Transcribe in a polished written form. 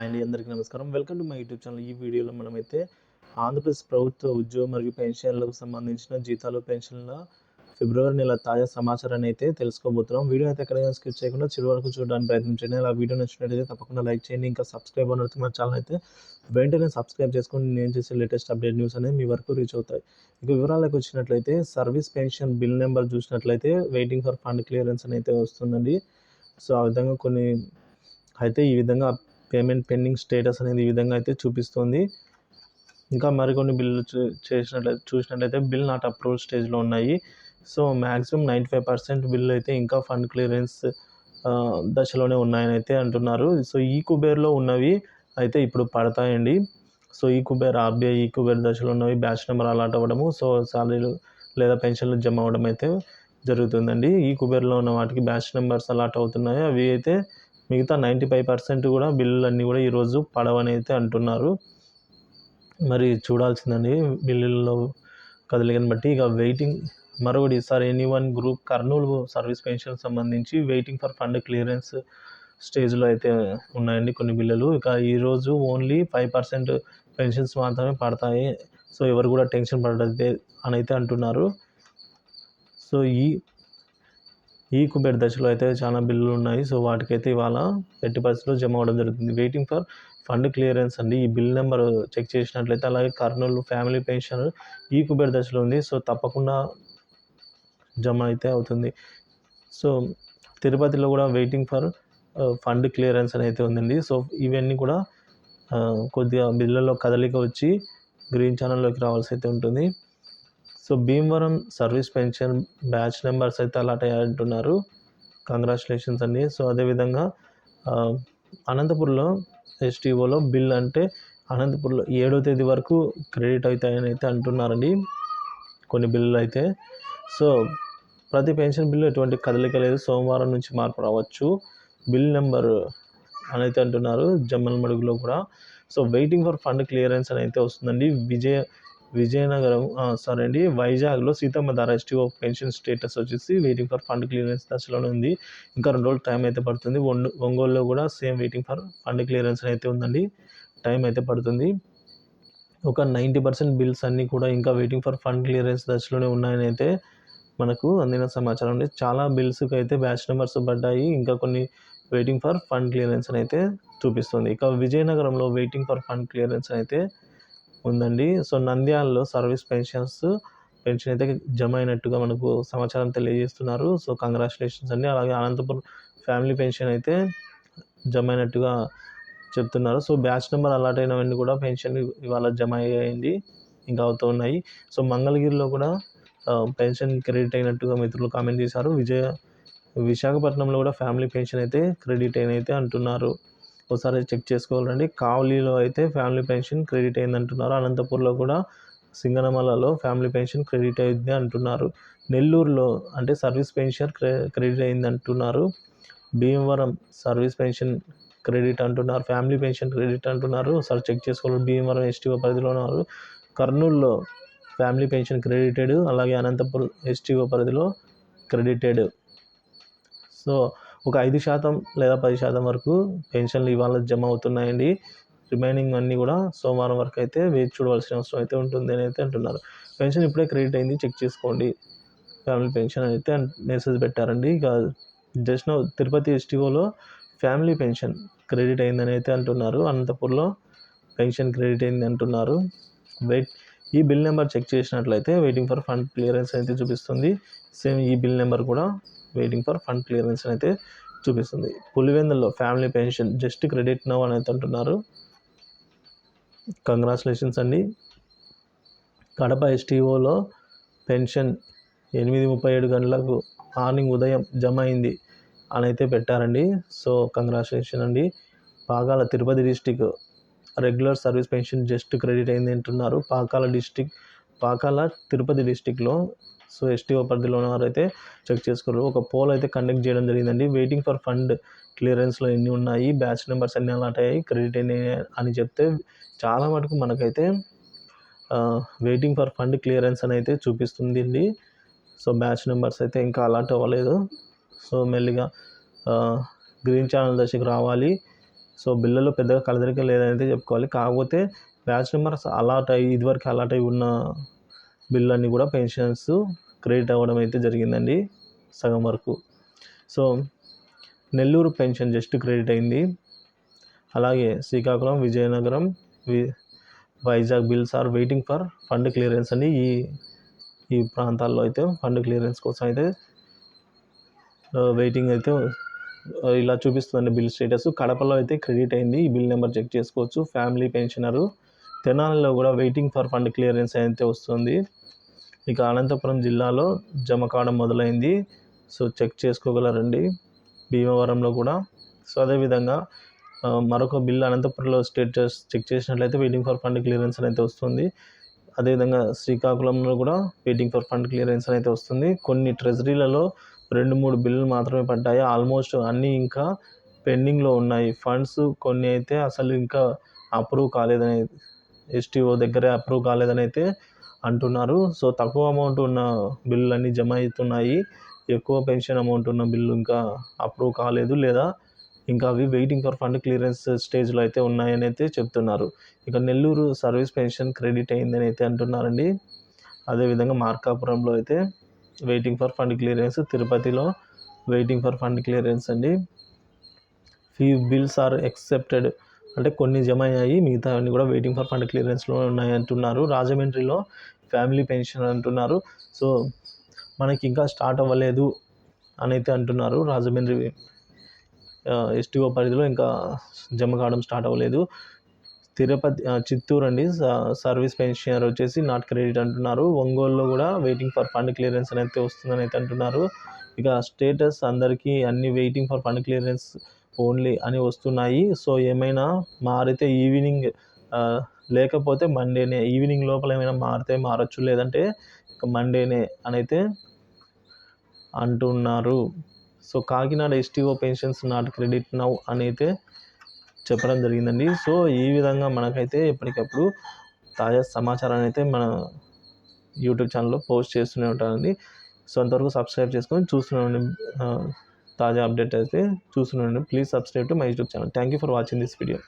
అండి అందరికీ నమస్కారం. Welcome to my YouTube channel. ఈ వీడియోలో మనమైతే ఆంధ్రప్రదేశ్ ప్రభుత్వ ఉద్యోగం మరియు పెన్షన్‌లకు సంబంధించిన జీతాలు, పెన్షన్‌ల ఫిబ్రవరి నెల తాజా సమాచారాన్ని అయితే తెలుసుకోబోతున్నాం. వీడియో అయితే ఎక్కడైనా స్కిప్ చేయకుండా చివరి వరకు చూడడానికి ప్రయత్నించండి. అలా వీడియో నచ్చినట్లయితే తప్పకుండా లైక్ చేయండి. ఇంకా సబ్స్క్రైబ్ అవ్వనైతే మన ఛానల్ అయితే వెంటనే సబ్స్క్రైబ్ చేసుకొని నేను చేసే లేటెస్ట్ అప్డేట్ న్యూస్ అనేది మీ వరకు రీచ్ అవుతాయి. ఇక వివరాలకు వచ్చినట్లయితే సర్వీస్ పెన్షన్ బిల్ నెంబర్ చూసినట్లయితే వెయిటింగ్ ఫర్ ఫండ్ క్లియరెన్స్ అని అయితే వస్తుందండి. సో, ఆ విధంగా కొన్ని అయితే ఈ విధంగా పేమెంట్ పెండింగ్ స్టేటస్ అనేది ఈ విధంగా అయితే చూపిస్తుంది. ఇంకా మరికొన్ని బిల్లులు చూసినట్లయితే బిల్ నాట్ అప్రూవ్డ్ స్టేజ్‌లో ఉన్నాయి. సో, మాక్సిమం 95% బిల్లు అయితే ఇంకా ఫండ్ క్లియరెన్స్ దశలోనే ఉన్నాయని అయితే అంటున్నారు. సో, ఈ కుబేర్‌లో ఉన్నవి అయితే ఇప్పుడు పడతాయండి. సో, ఈ కుబేర్ ఆర్‌బీఐ ఈ కుబేర్ దశలో ఉన్నవి బ్యాచ్ నెంబర్ అలాట్ అవ్వడము, సో సాలరీలు లేదా పెన్షన్లు జమ అవ్వడం అయితే జరుగుతుందండి. ఈ కుబేర్‌లో ఉన్న వాటికి బ్యాచ్ నెంబర్స్ అలాట్ అవుతున్నాయి. అవి అయితే మిగతా 95% కూడా బిల్లులన్నీ కూడా ఈరోజు పడవని అయితే అంటున్నారు. మరి చూడాల్సిందండి బిల్లుల్లో కదలికను బట్టి. ఇక వెయిటింగ్ మరొకటి sir anyone group Kurnool service pension సంబంధించి వెయిటింగ్ ఫర్ ఫండ్ క్లియరెన్స్ స్టేజ్‌లో అయితే ఉన్నాయండి కొన్ని బిల్లులు. ఇక ఈరోజు ఓన్లీ 5% పెన్షన్స్ మాత్రమే పడతాయి. సో, ఎవరు కూడా టెన్షన్ పడొద్దే అని అయితే అంటున్నారు. సో, ఈ కుబేర్ దశలో అయితే చాలా బిల్లులు ఉన్నాయి. సో, వాటికైతే ఇవాళ ఎట్టి పరిస్థితుల్లో జమ అవ్వడం జరుగుతుంది. వెయిటింగ్ ఫర్ ఫండ్ క్లియరెన్స్ అండి. ఈ బిల్ నెంబర్ చెక్ చేసినట్లయితే అలాగే కర్నూలు ఫ్యామిలీ పెన్షన్ ఈ కుబేర్ దశలో ఉంది. సో, తప్పకుండా జమ అయితే అవుతుంది. సో, తిరుపతిలో కూడా వెయిటింగ్ ఫర్ ఫండ్ క్లియరెన్స్ అని అయితే ఉందండి. సో, ఇవన్నీ కూడా కొద్దిగా బిల్లుల్లో కదలిక వచ్చి గ్రీన్ ఛానల్‌లోకి రావాల్సి అయితే ఉంటుంది. So, Bhimavaram service pension batch numbers అయితే అలాట్ అయ్యాయి అంటున్నారు. కంగ్రాచ్యులేషన్స్ అండి. సో, అదేవిధంగా అనంతపూర్‌లో ఎస్టీఓలో బిల్ అంటే అనంతపూర్‌లో 7వ తేదీ వరకు క్రెడిట్ అవుతాయని అయితే అంటున్నారండి కొన్ని బిల్లులు అయితే. సో, ప్రతి పెన్షన్ బిల్లు ఎటువంటి కదలిక లేదు. సోమవారం నుంచి మార్పు రావచ్చు. బిల్ నెంబర్ అని అయితే అంటున్నారు జమ్మలమడుగులో కూడా. So, waiting for fund clearance అని అయితే వస్తుందండి. విజయనగరం వైజాగ్‌లో సీతమ్మ ధార ఎస్టీఓ పెన్షన్ స్టేటస్ వచ్చేసి వెయిటింగ్ ఫర్ ఫండ్ క్లియరెన్స్ దశలోనే ఉంది. ఇంకా 2 రోజులు టైం అయితే పడుతుంది. ఒంగోలులో కూడా same waiting for fund clearance అయితే ఉందండి. టైం అయితే పడుతుంది. ఒక 90% బిల్స్ అన్నీ కూడా ఇంకా వెయిటింగ్ ఫర్ ఫండ్ క్లియరెన్స్ దశలోనే ఉన్నాయని అయితే మనకు అందిన సమాచారం అండి. చాలా బిల్స్‌కి అయితే బ్యాచ్ నెంబర్స్ పడ్డాయి. ఇంకా కొన్ని వెయిటింగ్ ఫర్ ఫండ్ క్లియరెన్స్ అని అయితే చూపిస్తుంది. ఇక విజయనగరంలో వెయిటింగ్ ఫర్ ఫండ్ క్లియరెన్స్ అయితే ఉందండి. సో, నంద్యాలలో సర్వీస్ పెన్షన్ అయితే జమ అయినట్టుగా మనకు సమాచారం తెలియజేస్తున్నారు. సో, కంగ్రాచ్యులేషన్స్ అండి. అలాగే అనంతపురం ఫ్యామిలీ పెన్షన్ అయితే జమ అయినట్టుగా చెప్తున్నారు. సో, బ్యాచ్ నెంబర్ అలాట్ అయినవన్నీ కూడా పెన్షన్ ఇవాళ జమ అయ్యాయండి. ఇంకా అవుతూ ఉన్నాయి. సో, మంగళగిరిలో కూడా పెన్షన్ క్రెడిట్ అయినట్టుగా మిత్రులు కామెంట్ చేశారు. విశాఖపట్నంలో కూడా ఫ్యామిలీ పెన్షన్ అయితే క్రెడిట్ అయినైతే అంటున్నారు. ఒకసారి చెక్ చేసుకోవాలండి. కావలిలో అయితే ఫ్యామిలీ పెన్షన్ క్రెడిట్ అయిందంటున్నారు. అనంతపూర్‌లో కూడా సింగనమలలో ఫ్యామిలీ పెన్షన్ క్రెడిట్ అయింది అంటున్నారు. నెల్లూరులో అంటే సర్వీస్ పెన్షన్ క్రెడిట్ అయిందంటున్నారు. భీమవరం సర్వీస్ పెన్షన్ క్రెడిట్ అంటున్నారు. ఫ్యామిలీ పెన్షన్ క్రెడిట్ అంటున్నారు. ఒకసారి చెక్ చేసుకోవాలి. భీమవరం ఎస్టీఓ పరిధిలో ఉన్నారు. కర్నూలులో ఫ్యామిలీ పెన్షన్ క్రెడిటెడ్, అలాగే అనంతపురం ఎస్టీఓ పరిధిలో క్రెడిటెడ్. సో, ఒక 5% లేదా 10% వరకు పెన్షన్లు ఇవాళ జమ అవుతున్నాయండి. రిమైనింగ్ అన్నీ కూడా సోమవారం వరకు అయితే వేచి చూడవలసిన అవసరం అయితే ఉంటుంది అని అయితే అంటున్నారు. పెన్షన్ ఇప్పుడే క్రెడిట్ అయింది చెక్ చేసుకోండి. ఫ్యామిలీ పెన్షన్ అయితే మెసేజ్ పెట్టారండి. ఇక జస్ట్ నౌ తిరుపతి ఎస్టీఓలో ఫ్యామిలీ పెన్షన్ క్రెడిట్ అయిందని అయితే అంటున్నారు. అనంతపూర్‌లో పెన్షన్ క్రెడిట్ అయింది అంటున్నారు. ఈ బిల్ నెంబర్ చెక్ చేసినట్లయితే వెయిటింగ్ ఫర్ ఫండ్ క్లియరెన్స్ అయితే చూపిస్తుంది. సేమ్ ఈ బిల్ నెంబర్ కూడా వెయిటింగ్ ఫర్ ఫండ్ క్లియరెన్స్ అయితే చూపిస్తుంది. పులివెందుల్లో family pension just credit now అని అయితే అంటున్నారు. కంగ్రాచ్యులేషన్స్ అండి. కడప ఎస్టీఓలో పెన్షన్ 8:37 గంటలకు మార్నింగ్ ఉదయం జమ అయింది అని అయితే పెట్టారండి. సో, కంగ్రాచ్యులేషన్ అండి. Pakala Tirupati district regular service pension just credit అయింది అంటున్నారు. పాకాల తిరుపతి డిస్ట్రిక్ట్‌లో సో, ఎస్టీఓ పరిధిలో ఉన్నవారైతే చెక్ చేసుకోరు. ఒక పోల్ అయితే కండక్ట్ చేయడం జరిగిందండి. వెయిటింగ్ ఫర్ ఫండ్ క్లియరెన్స్‌లో ఎన్ని ఉన్నాయి, బ్యాచ్ నెంబర్స్ ఎన్ని అలాట్ అయ్యాయి, క్రెడిట్ అయినాయి అని చెప్తే చాలా మటుకు మనకైతే వెయిటింగ్ ఫర్ ఫండ్ క్లియరెన్స్ అని అయితే చూపిస్తుందండి. సో, బ్యాచ్ నెంబర్స్ అయితే ఇంకా అలాట్ అవ్వలేదు. సో, మెల్లిగా గ్రీన్ ఛానల్ దశకు రావాలి. సో బిల్లులో పెద్దగా కలదరిక లేదనైతే చెప్పుకోవాలి. కాకపోతే బ్యాచ్ నెంబర్స్ ఇదివరకు అలాట్ అయి ఉన్న బిల్లు కూడా పెన్షన్స్ క్రెడిట్ అవ్వడం అయితే జరిగిందండి సగం వరకు. So Nellore pension just credit అయింది. అలాగే Srikakulam, Vizianagaram, Vizag bills are waiting for fund clearance అండి. ఈ ప్రాంతాల్లో అయితే ఫండ్ క్లియరెన్స్ కోసం అయితే వెయిటింగ్ అయితే ఇలా చూపిస్తుందండి బిల్ స్టేటస్. కడపలో అయితే క్రెడిట్ అయింది. ఈ బిల్ నెంబర్ చెక్ చేసుకోవచ్చు. Family pensioner. తెనాలిలో కూడా వెయిటింగ్ ఫర్ ఫండ్ క్లియరెన్స్ అయితే వస్తుంది. ఇక అనంతపురం జిల్లాలో జమ కావడం మొదలైంది. సో చెక్ చేసుకోగలరండి. భీమవరంలో కూడా. సో అదేవిధంగా మరొక బిల్ అనంతపురంలో స్టేటస్ చెక్ చేసినట్లయితే వెయిటింగ్ ఫర్ ఫండ్ క్లియరెన్స్ అయితే వస్తుంది. అదేవిధంగా శ్రీకాకుళంలో కూడా వెయిటింగ్ ఫర్ ఫండ్ క్లియరెన్స్ అయితే వస్తుంది. కొన్ని ట్రెజరీలలో 2-3 బిల్లులు మాత్రమే పడ్డాయి. ఆల్మోస్ట్ అన్నీ ఇంకా పెండింగ్లో ఉన్నాయి. ఫండ్స్ కొన్ని అయితే అసలు ఇంకా అప్రూవ్ కాలేదని, ఎస్టీఓ దగ్గర అప్రూవ్ కాలేదని అయితే అంటున్నారు. సో తక్కువ అమౌంట్ ఉన్న బిల్లులు అన్నీ జమ అవుతున్నాయి. ఎక్కువ పెన్షన్ అమౌంట్ ఉన్న బిల్లు ఇంకా అప్రూవ్ కాలేదు, లేదా ఇంకా అవి వెయిటింగ్ ఫర్ ఫండ్ క్లియరెన్స్ స్టేజ్లో అయితే ఉన్నాయని అయితే చెప్తున్నారు. ఇక నెల్లూరు సర్వీస్ పెన్షన్ క్రెడిట్ అయిందని అయితే అంటున్నారండి. అదేవిధంగా మార్కాపురంలో అయితే వెయిటింగ్ ఫర్ ఫండ్ క్లియరెన్స్, తిరుపతిలో వెయిటింగ్ ఫర్ ఫండ్ క్లియరెన్స్ అండి. ఫ్యూ బిల్స్ ఆర్ ఎక్సెప్టెడ్ అంటే కొన్ని జమ అయ్యాయి, మిగతా అన్ని కూడా వెయిటింగ్ ఫర్ ఫండ్ క్లియరెన్స్లో ఉన్నాయి అంటున్నారు. రాజమండ్రిలో ఫ్యామిలీ పెన్షన్ అంటున్నారు. సో మనకి ఇంకా స్టార్ట్ అవ్వలేదు అని అయితే అంటున్నారు. రాజమండ్రి ఎస్టీఓ పరిధిలో ఇంకా జమ కావడం స్టార్ట్ అవ్వలేదు. చిత్తూరు అండి సర్వీస్ పెన్షనర్ వచ్చేసి నాట్ క్రెడిట్ అంటున్నారు. ఒంగోలులో కూడా వెయిటింగ్ ఫర్ ఫండ్ క్లియరెన్స్ అయితే వస్తుందని అయితే అంటున్నారు. ఇక స్టేటస్ అందరికీ అన్ని waiting for fund clearance only అని వస్తున్నాయి. సో ఏమైనా మారితే ఈవినింగ్ లేకపోతే మండేనే, ఈవినింగ్ లోపల ఏమైనా మారితే మారచ్చు, లేదంటే ఇక మండేనే అని అయితే అంటున్నారు. So Kakinada STO pensions not credit now అని అయితే చెప్పడం జరిగిందండి. సో ఈ విధంగా మనకైతే ఎప్పటికప్పుడు తాజా సమాచారాన్ని అయితే మన యూట్యూబ్ ఛానల్లో పోస్ట్ చేస్తూనే ఉంటానండి. సో అంతవరకు సబ్స్క్రైబ్ చేసుకొని చూస్తున్నాను. తాజా అప్డేట్ అయితే చూస్తున్నాను. Please subscribe to my YouTube channel. Thank you for watching this video.